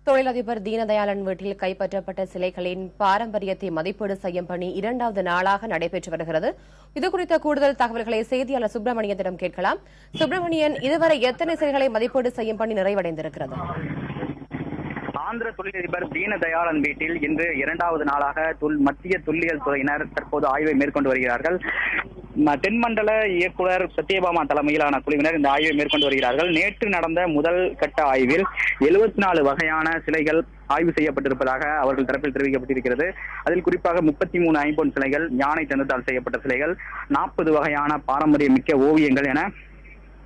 தொழிலதிபர் தீனதயாளன் வீட்டில் கைப்பற்றப்பட்ட சிலைகளின் பாரம்பரியத்தை மதிப்பீடு செய்யும் பணி 2வது நாளாக நடைபெற்று வருகிறது. இதுகுறித்த கூடுதல் தகவல்களை செய்தியாளர் சுப்பிரமணியத்திடம் கேட்கலாம். சுப்பிரமணியன், இதுவரை எத்தனை சிலைகளை மதிப்பீடு செய்யும் பணி நிறைவடைந்திருக்கிறது? ஆந்திர தொழிலதிபர் தீனதயாளன் வீட்டில் இன்று 2வது நாளாக மத்திய தொல்லியல் துறையினர் தற்போது ஆய்வை மேற்கொண்டு வருகிறார்கள். தென்மண்டல இயக்குநர் சத்யபாமா தலைமையிலான குழுவினர் இந்த ஆய்வை மேற்கொண்டு வருகிறார்கள். நேற்று நடந்த முதல் கட்ட ஆய்வில் 74 வகையான சிலைகள் ஆய்வு செய்யப்பட்டிருப்பதாக அவர்கள் தரப்பில் தெரிவிக்கப்பட்டிருக்கிறது. அதில் குறிப்பாக 33 ஐம்பொன் சிலைகள், யானை தந்தத்தால் செய்யப்பட்ட சிலைகள், 40 வகையான பாரம்பரியமிக்க ஓவியங்கள் என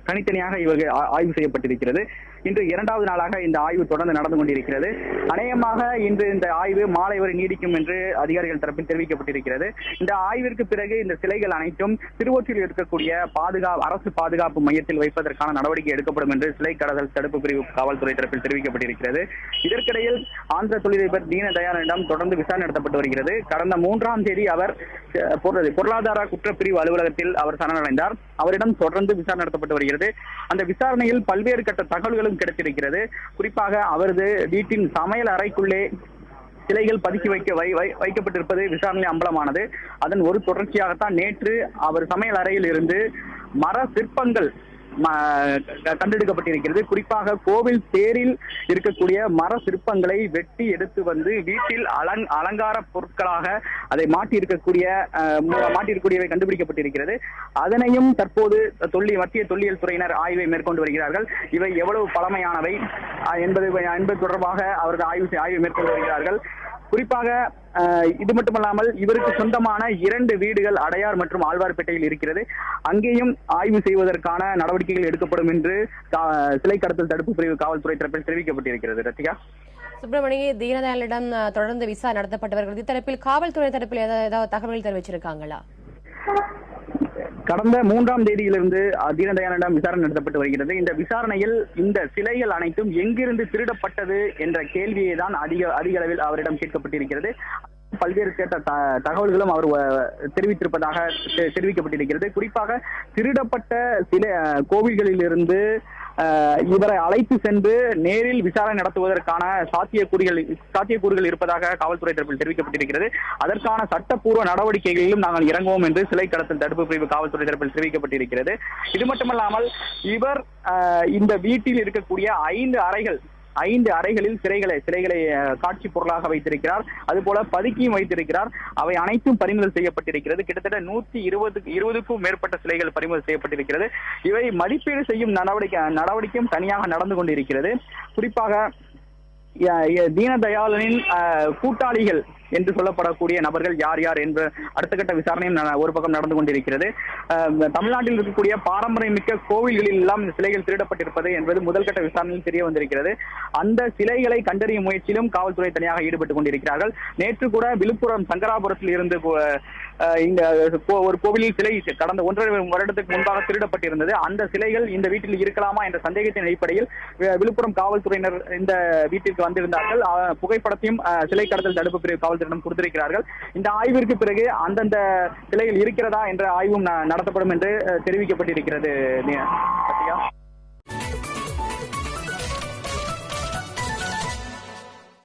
தனித்தனியாக இவர்கள் ஆய்வு செய்யப்பட்டிருக்கிறது. இன்று 2வது நாளாக இந்த ஆய்வு தொடர்ந்து நடந்து கொண்டிருக்கிறது. அநேகமாக இன்று இந்த ஆய்வு மாலை வரை நீடிக்கும் என்று அதிகாரிகள் தரப்பில் தெரிவிக்கப்பட்டிருக்கிறது. இந்த ஆய்விற்கு பிறகு இந்த சிலைகள் அனைத்தும் திருவொற்றியில் இருக்கக்கூடிய அரசு பாதுகாப்பு மையத்தில் வைப்பதற்கான நடவடிக்கை எடுக்கப்படும் என்று சிலை கடத்தல் தடுப்பு பிரிவு காவல்துறை தரப்பில் தெரிவிக்கப்பட்டிருக்கிறது. இதற்கிடையில் ஆந்திர தொழிலதிபர் தீனதயாளனிடம் தொடர்ந்து விசாரணை நடத்தப்பட்டு வருகிறது. கடந்த 3ஆம் தேதி அவர் பொருளாதார குற்றப்பிரிவு அலுவலகத்தில் அவர் சரணடைந்தார். அவரிடம் தொடர்ந்து விசாரணை நடத்தப்பட்டு வருகிறது. அந்த விசாரணையில் பல்வேறு கட்ட தகவல்களும் கிடைத்திருக்கிறது. குறிப்பாக அவரது வீட்டின் சமையல் அறைக்குள்ளே சிலைகள் பதுக்கி வைக்கப்பட்டிருப்பது விசாரணையில் அம்பலமானது. அதன் ஒரு தொடர்ச்சியாகத்தான் நேற்று அவர் சமையல் அறையில் இருந்து மர சிற்பங்கள் கண்டெடுக்கப்பட்டிருக்கிறது. குறிப்பாக கோவில் தேரில் இருக்கக்கூடிய மர சிற்பங்களை வெட்டி எடுத்து வந்து வீட்டில் அலங்கார பொருட்களாக அதை மாட்டியிருக்கக்கூடியவை கண்டுபிடிக்கப்பட்டிருக்கிறது. அதனையும் தற்போது மத்திய தொல்லியல் துறையினர் ஆய்வை மேற்கொண்டு வருகிறார்கள். இவை எவ்வளவு பழமையானவை என்பது தொடர்பாக அவர்கள் ஆய்வு மேற்கொண்டு வருகிறார்கள். குறிப்பாக இது மட்டுமல்லாமல் இவருக்கு சொந்தமான 2 வீடுகள் அடையார் மற்றும் ஆழ்வார்பேட்டையில் இருக்கிறது. அங்கேயும் ஆய்வு செய்வதற்கான நடவடிக்கைகள் எடுக்கப்படும் என்று சிலை கடத்தல் தடுப்பு பிரிவு காவல்துறை தரப்பில் தெரிவிக்கப்பட்டிருக்கிறது. ரத்திகா, சுப்பிரமணிய தீனதயாளனிடம் தொடர்ந்து விசாரணை நடத்தப்பட்டவர்கள் தரப்பில் காவல்துறை தரப்பில் ஏதாவது தகவல்கள் தெரிவிச்சிருக்காங்களா? கடந்த 3ஆம் தேதியிலிருந்து தீனதயாளனிடம் விசாரணை நடத்தப்பட்டு வருகிறது. இந்த விசாரணையில் இந்த சிலைகள் அனைத்தும் எங்கிருந்து திருடப்பட்டது என்ற கேள்வியை தான் அதிக அளவில் அவரிடம் கேட்கப்பட்டிருக்கிறது. பல்வேறு தகவல்களும் அவர் தெரிவித்திருப்பதாக தெரிவிக்கப்பட்டிருக்கிறது. குறிப்பாக திருடப்பட்ட சில கோவில்களில் இருந்து இவரை அழைத்து சென்று நேரில் விசாரணை நடத்துவதற்கான சாத்தியக்கூறுகள் இருப்பதாக காவல்துறை தரப்பில் தெரிவிக்கப்பட்டிருக்கிறது. அதற்கான சட்டப்பூர்வ நடவடிக்கைகளிலும் நாங்கள் இறங்குவோம் என்று சிலை கடத்தல் தடுப்பு பிரிவு காவல்துறை தரப்பில் தெரிவிக்கப்பட்டிருக்கிறது. இது மட்டுமல்லாமல் இவர் இந்த வீட்டில் இருக்கக்கூடிய 5 அறைகளில் சிலைகளை காட்சி பொருளாக வைத்திருக்கிறார். அதுபோல பதுக்கியும் வைத்திருக்கிறார். அவை அனைத்தும் பறிமுதல் செய்யப்பட்டிருக்கிறது. கிட்டத்தட்ட 120க்கும் மேற்பட்ட சிலைகள் பறிமுதல் செய்யப்பட்டிருக்கிறது. இவை மதிப்பீடு செய்யும் நடவடிக்கையும் தனியாக நடந்து கொண்டிருக்கிறது. குறிப்பாக தீனதயாளனின் கூட்டாளிகள் என்று சொல்லப்படக்கூடிய நபர்கள் யார் யார் என்ற அடுத்த கட்ட விசாரணையும் ஒரு பக்கம் நடந்து கொண்டிருக்கிறது. தமிழ்நாட்டில் இருக்கக்கூடிய பாரம்பரியமிக்க கோவில்களில் எல்லாம் இந்த சிலைகள் திருடப்பட்டிருப்பது என்பது முதல் கட்ட விசாரணையில் தெரிய வந்திருக்கிறது. அந்த சிலைகளை கண்டறியும் முயற்சியிலும் காவல்துறை தனியாக ஈடுபட்டுக் கொண்டிருக்கிறார்கள். நேற்று கூட விழுப்புரம் சங்கராபுரத்தில் இருந்து இந்த ஒரு கோவிலில் சிலை கடந்த 1.5 வருடத்துக்கு முன்பாக திருடப்பட்டிருந்தது. அந்த சிலைகள் இந்த வீட்டில் இருக்கலாமா என்ற சந்தேகத்தின் அடிப்படையில் விழுப்புரம் காவல்துறையினர் இந்த வீட்டிற்கு வந்திருந்தார்கள். புகைப்படத்தையும் சிலை கடத்தல் தடுப்பு பிரிவு காவல்துறையிடம் கொடுத்திருக்கிறார்கள். இந்த ஆய்விற்கு பிறகு அந்தந்த சிலைகள் இருக்கிறதா என்ற ஆய்வும் நடத்தப்படும் என்று தெரிவிக்கப்பட்டிருக்கிறது.